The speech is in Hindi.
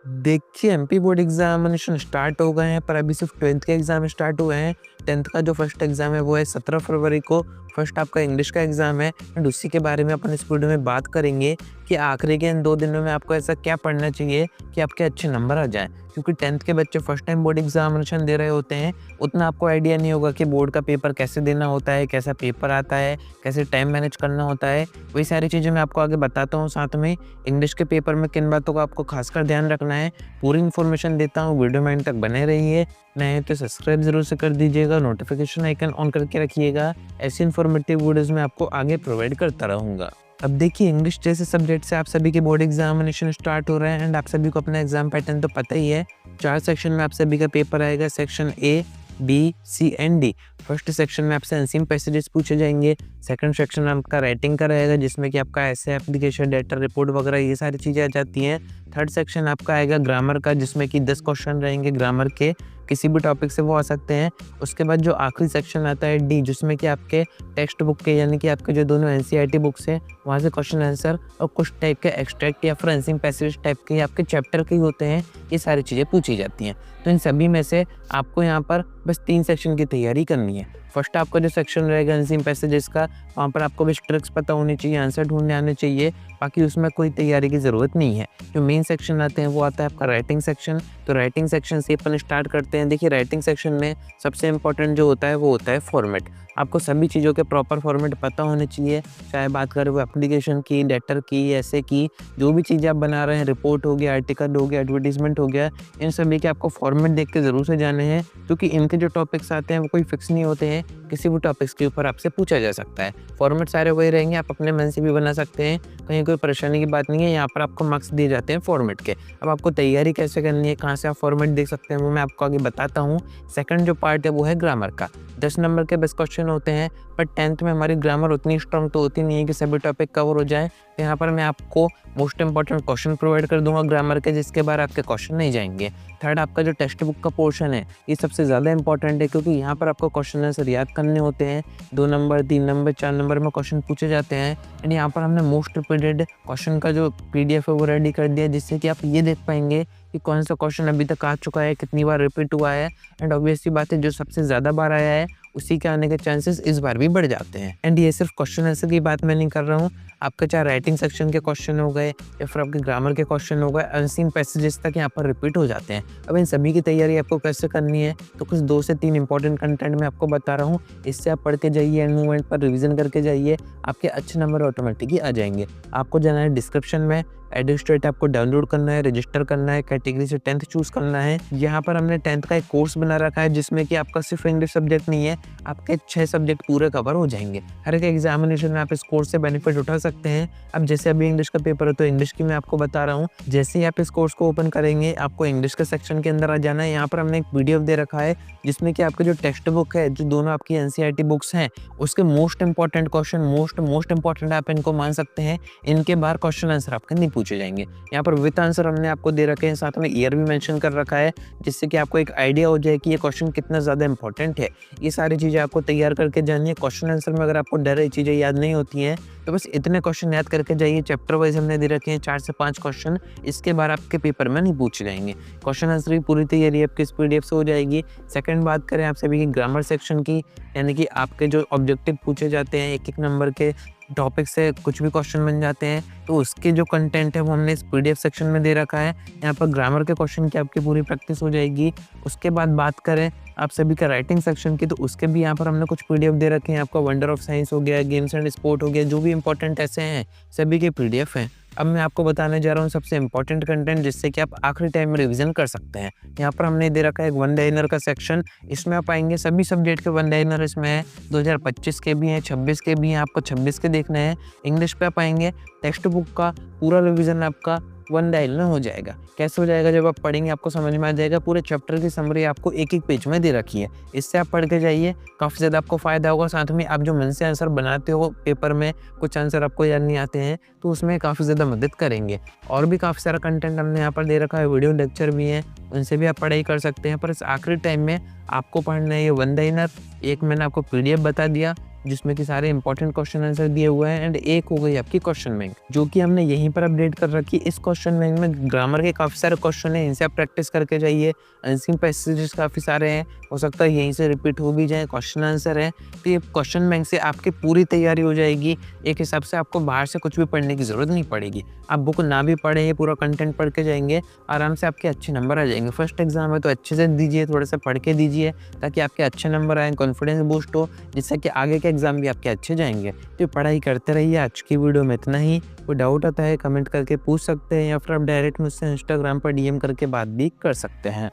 देखिए, एमपी बोर्ड एग्ज़ामिनेशन स्टार्ट हो गए हैं, पर अभी सिर्फ 12th के एग्ज़ाम स्टार्ट हुए हैं। 10th का जो फर्स्ट एग्ज़ाम है वो है 17 फरवरी को। फर्स्ट आपका इंग्लिश का एग्ज़ाम है एंड उसी के बारे में अपन इस वीडियो में बात करेंगे कि आखिरी के इन 2 दिनों में आपको ऐसा क्या पढ़ना चाहिए कि आपके अच्छे नंबर आ जाएँ। क्योंकि 10th के बच्चे फर्स्ट टाइम बोर्ड एग्ज़ामिनेशन दे रहे होते हैं, उतना आपको आइडिया नहीं होगा कि बोर्ड का पेपर कैसे देना होता है, कैसा पेपर आता है, कैसे टाइम मैनेज करना होता है। वही सारी चीज़ें मैं आपको आगे बताता हूँ। साथ में इंग्लिश के पेपर में किन बातों का आपको खासकर ध्यान रखना है, पूरी इन्फॉर्मेशन देता हूँ। वीडियो में एंड तक बने रहिए। नए हैं तो सब्सक्राइब ज़रूर से कर दीजिएगा, नोटिफिकेशन आइकन ऑन करके रखिएगा। ऐसी इन्फॉर्मेटिव वीडियोज़ मैं आपको आगे प्रोवाइड करता रहूँगा। अब देखिए, इंग्लिश जैसे सब्जेक्ट से आप सभी के बोर्ड एग्जामिनेशन स्टार्ट हो रहे हैं एंड आप सभी को अपना एग्जाम पैटर्न तो पता ही है। 4 सेक्शन में आप सभी का पेपर आएगा। Section A, B, C and D. First section में आपसे अनसीन पैसेजेस पूछे जाएंगे। सेकंड सेक्शन में आपका राइटिंग का रहेगा, जिसमें कि आपका ऐसे एप्लीकेशन, डेटा, रिपोर्ट वगैरह ये सारी चीज़ें आ जाती हैं। थर्ड सेक्शन आपका आएगा ग्रामर का, जिसमें कि 10 क्वेश्चन रहेंगे ग्रामर के, किसी भी टॉपिक से वो आ सकते हैं। उसके बाद जो आखिरी सेक्शन आता है डी, जिसमें कि आपके टेक्स्ट बुक के यानी कि आपके जो दोनों एनसीईआरटी बुक्स हैं वहाँ से क्वेश्चन आंसर और कुछ टाइप के एक्सट्रैक्ट या फिर अनसीन पैसेज टाइप के आपके चैप्टर के ही होते हैं। ये सारी चीज़ें पूछी जाती हैं। तो इन सभी में से आपको यहाँ पर बस 3 सेक्शन की तैयारी करनी है। फर्स्ट आपका जो सेक्शन रहेगा अनसीन पैसेजेस का, वहाँ पर आपको बस ट्रिक्स पता होनी चाहिए, आंसर ढूंढने आने चाहिए, बाकी उसमें कोई तैयारी की ज़रूरत नहीं है। जो मेन सेक्शन आते हैं वो आता है आपका राइटिंग सेक्शन। तो राइटिंग सेक्शन से अपन स्टार्ट करते हैं। देखिए, राइटिंग सेक्शन में सबसे इंपॉर्टेंट जो होता है वो होता है फॉर्मेट। आपको सभी चीज़ों के प्रॉपर फॉर्मेट पता होने चाहिए, चाहे बात करें वो एप्लीकेशन की, लेटर की, ऐसे की, जो भी चीज़ें आप बना रहे हैं, रिपोर्ट हो गया, आर्टिकल हो गया, एडवर्टीजमेंट हो गया, इन सभी के आपको फॉर्मेट देख के ज़रूर से जाने हैं। क्योंकि इनके जो टॉपिक्स आते हैं वो कोई फिक्स नहीं होते हैं, किसी भी टॉपिक्स के ऊपर आपसे पूछा जा सकता है। फॉर्मेट सारे वही रहेंगे, आप अपने मन से भी बना सकते हैं, कहीं कोई परेशानी की बात नहीं है। यहाँ पर आपको मार्क्स दिए जाते हैं फॉर्मेट के। अब आपको तैयारी कैसे करनी है, कहाँ से आप फॉर्मेट देख सकते हैं, वो मैं आपको आगे बताता हूँ। सेकंड जो पार्ट है वो है ग्रामर का। 10 नंबर के बस क्वेश्चन होते हैं, पर 10th में हमारी ग्रामर उतनी स्ट्रांग तो होती नहीं है कि सभी टॉपिक कवर हो जाए। तो यहाँ पर मैं आपको मोस्ट इंपॉर्टेंट क्वेश्चन प्रोवाइड कर दूंगा ग्रामर के, जिसके बाद आपके क्वेश्चन नहीं जाएंगे। थर्ड आपका जो टेक्स्ट बुक का पोर्शन है, ये सबसे ज़्यादा इंपॉर्टेंट है, क्योंकि यहाँ पर आपको क्वेश्चन आंसर याद करने होते हैं। 2 नंबर, 3 नंबर, 4 नंबर में क्वेश्चन पूछे जाते हैं। एंड यहाँ पर हमने मोस्ट रिपीटेड क्वेश्चन का जो PDF है वो रेडी कर दिया, जिससे कि आप ये देख पाएंगे कि कौन सा क्वेश्चन अभी तक आ चुका है, कितनी बार रिपीट हुआ है। एंड ऑब्वियस सी बात है, जो सबसे ज़्यादा बार आया है उसी के आने के चांसेस इस बार भी बढ़ जाते हैं। एंड ये सिर्फ क्वेश्चन आंसर की बात मैं नहीं कर रहा हूँ, आपके चाहे राइटिंग सेक्शन के क्वेश्चन हो गए या फिर आपके ग्रामर के क्वेश्चन हो गए, अनसीन पैसेजेस तक यहाँ पर रिपीट हो जाते हैं। अब इन सभी की तैयारी आपको कैसे करनी है, तो कुछ 2 से 3 इंपॉर्टेंट कंटेंट मैं आपको बता रहा हूँ। इससे आप पढ़ के जाइए, एंड मूवमेंट पर रिवीजन करके जाइए, आपके अच्छे नंबर ऑटोमेटिक ही आ जाएंगे। आपको जाना है डिस्क्रिप्शन में, एडस्ट्रेट आपको डाउनलोड करना है, रजिस्टर करना है, कैटेगरी से 10th चूज़ करना है। यहाँ पर हमने 10th का एक कोर्स बना रखा है, जिसमें कि आपका सिर्फ इंग्लिश सब्जेक्ट नहीं है, आपके 6 सब्जेक्ट पूरे कवर हो जाएंगे। हर एक एग्जामिनेशन में आप इस कोर्स से बेनिफिट उठा सकते हैं। अब जैसे अभी इंग्लिश का पेपर है तो इंग्लिश की मैं आपको बता रहा हूँ। जैसे ही आप इस कोर्स को ओपन करेंगे, आपको इंग्लिश के सेक्शन के अंदर आ जाना है। यहाँ पर हमने एक PDF दे रखा है, जिसमें कि आपके जो टेक्स्ट बुक है, जो दोनों आपकी NCERT बुक्स हैं, उसके most important question, most important आप इनको मान सकते हैं। इनके बाहर क्वेश्चन आंसर आपके नहीं पूछे जाएंगे। यहाँ पर विद आंसर हमने आपको दे रखे हैं, साथ में ईयर भी मेंशन कर रखा है, जिससे कि आपको एक आइडिया हो जाए कि ये क्वेश्चन कितना ज़्यादा इंपॉर्टेंट है। ये सारी चीज़ें आपको तैयार करके जानी है। क्वेश्चन आंसर में अगर आपको डर ये चीज़ें याद नहीं होती हैं, तो बस इतने क्वेश्चन याद करके जाइए। चैप्टर वाइज हमने दे रखे हैं 4 से 5 क्वेश्चन, इसके बाद आपके पेपर में नहीं पूछे जाएंगे। क्वेश्चन आंसर की पूरी तैयारी आपकी इस PDF से हो जाएगी। सेकंड बात करें आप सभी की ग्रामर सेक्शन की, यानी कि आपके जो ऑब्जेक्टिव पूछे जाते हैं, एक नंबर के टॉपिक से कुछ भी क्वेश्चन बन जाते हैं, तो उसके जो कंटेंट है वो हमने इस PDF सेक्शन में दे रखा है। यहाँ पर ग्रामर के क्वेश्चन की आपकी पूरी प्रैक्टिस हो जाएगी। उसके बाद बात करें आप सभी का राइटिंग सेक्शन की, तो उसके भी यहाँ पर हमने कुछ PDF दे रखे हैं। आपका वंडर ऑफ साइंस हो गया, गेम्स एंड स्पोर्ट हो गया, जो भी इंपॉर्टेंट ऐसे हैं सभी के PDF हैं। अब मैं आपको बताने जा रहा हूँ सबसे इंपॉर्टेंट कंटेंट, जिससे कि आप आखिरी टाइम में रिवीजन कर सकते हैं। यहाँ पर हमने दे रखा है एक वन लाइनर का सेक्शन। इसमें आप पाएंगे सभी सब्जेक्ट के वन लाइनर इसमें है। 2025 के भी हैं, 26 के भी हैं, आपको 26 के देखने हैं। इंग्लिश पे आप पाएंगे टेक्स्ट बुक का पूरा रिवीजन आपका वन लाइनर हो जाएगा। कैसे हो जाएगा, जब आप पढ़ेंगे आपको समझ में आ जाएगा। पूरे चैप्टर की समरी आपको एक पेज में दे रखी है, इससे आप पढ़ के जाइए, काफ़ी ज़्यादा आपको फ़ायदा होगा। साथ में आप जो मन से आंसर बनाते हो पेपर में, कुछ आंसर आपको याद नहीं आते हैं, तो उसमें काफ़ी ज़्यादा मदद करेंगे। और भी काफ़ी सारा कंटेंट हमने यहाँ पर दे रखा है, वीडियो लेक्चर भी हैं, उनसे भी आप पढ़ाई कर सकते हैं। पर इस आखिरी टाइम में आपको पढ़ना है ये वन लाइनर। एक मैंने आपको PDF बता दिया, जिसमें कि सारे इंपॉर्टेंट क्वेश्चन आंसर दिए हुए हैं, एंड एक हो गई आपकी क्वेश्चन बैंक, जो कि हमने यहीं पर अपडेट कर रखी। इस क्वेश्चन बैंक में ग्रामर के काफ़ी सारे क्वेश्चन हैं, इनसे आप प्रैक्टिस करके जाइए। अनसीन पैसेजेस काफ़ी सारे हैं, हो सकता है यहीं से रिपीट हो भी जाए, क्वेश्चन आंसर है। तो ये क्वेश्चन बैंक से आपकी पूरी तैयारी हो जाएगी। एक हिसाब से आपको बाहर से कुछ भी पढ़ने की ज़रूरत नहीं पड़ेगी। आप बुक ना भी पढ़ें, ये पूरा कंटेंट पढ़ के जाएंगे, आराम से आपके अच्छे नंबर आ जाएंगे। फर्स्ट एग्जाम है तो अच्छे से दीजिए, थोड़ा सा पढ़ के दीजिए, ताकि आपके अच्छे नंबर आए, कॉन्फिडेंस बूस्ट हो, जिससे कि आगे के एग्जाम भी आपके अच्छे जाएंगे। तो पढ़ाई करते रहिए। आज की वीडियो में इतना ही। कोई डाउट आता है कमेंट करके पूछ सकते हैं, या फिर आप डायरेक्ट मुझसे इंस्टाग्राम पर DM करके बात भी कर सकते हैं।